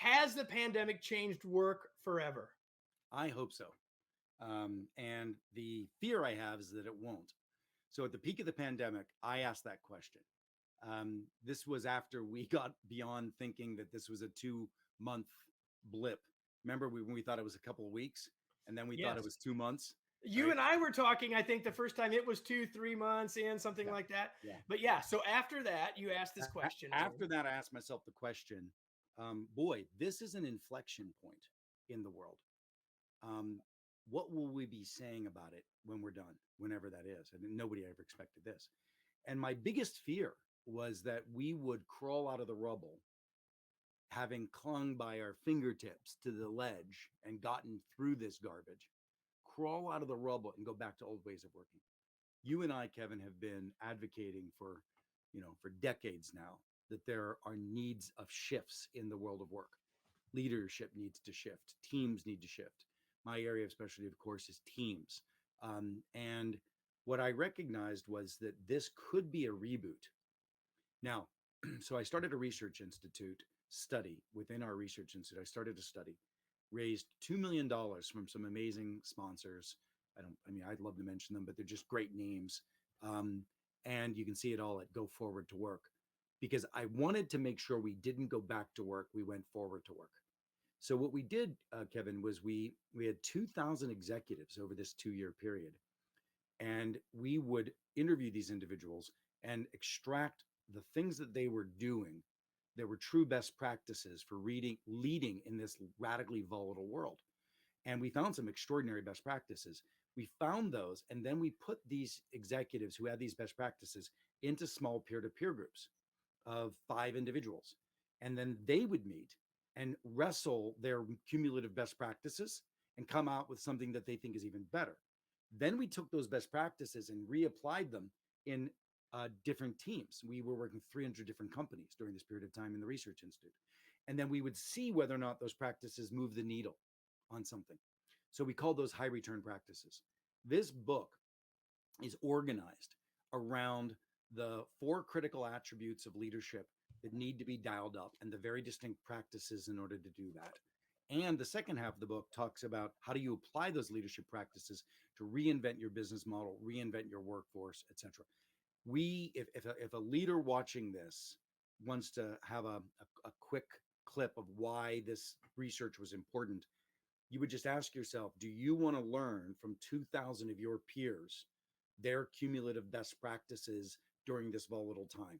Has the pandemic changed work forever? I hope so. And the fear I have is that it won't. So at the peak of the pandemic, I asked that question. This was after we got beyond thinking that this was a 2 month blip. Remember when we thought it was a couple of weeks, and then we thought it Yes. was 2 months, You right? and I were talking, I think the first time it was 2, 3 months in, something Yeah, like that. yeah. But yeah, so after that, you asked this question. After that, I asked myself the question, boy, this is an inflection point in the world. Um, what will we be saying about it when we're done, whenever that is? And nobody ever expected this. And my biggest fear was that we would crawl out of the rubble, having clung by our fingertips to the ledge and gotten through this garbage, crawl out of the rubble and go back to old ways of working. You and I, Kevin, have been advocating for decades now that there are needs of shifts in the world of work. Leadership needs to shift. Teams need to shift. My area of specialty, of course, is teams. And what I recognized was that this could be a reboot. Now, so I started a research institute study within our research institute. I started a study, raised $2 million from some amazing sponsors. I'd love to mention them, but they're just great names. Um, and you can see it all at Go Forward to Work, because I wanted to make sure we didn't go back to work. We went forward to work. So what we did, Kevin, was we had 2,000 executives over this 2 year period, and we would interview these individuals and extract the things that they were doing that were true best practices for leading in this radically volatile world. And we found some extraordinary best practices. We found those, and then we put these executives who had these best practices into small peer-to-peer groups of 5 individuals. And then they would meet and wrestle their cumulative best practices and come out with something that they think is even better. Then we took those best practices and reapplied them in different teams. We were working with 300 different companies during this period of time in the Research Institute. And then we would see whether or not those practices move the needle on something. So we called those high return practices. This book is organized around the 4 critical attributes of leadership that need to be dialed up and the very distinct practices in order to do that. And the second half of the book talks about how do you apply those leadership practices to reinvent your business model, reinvent your workforce, etc. If a leader watching this wants to have a quick clip of why this research was important, you would just ask yourself, do you want to learn from 2,000 of your peers their cumulative best practices during this volatile time?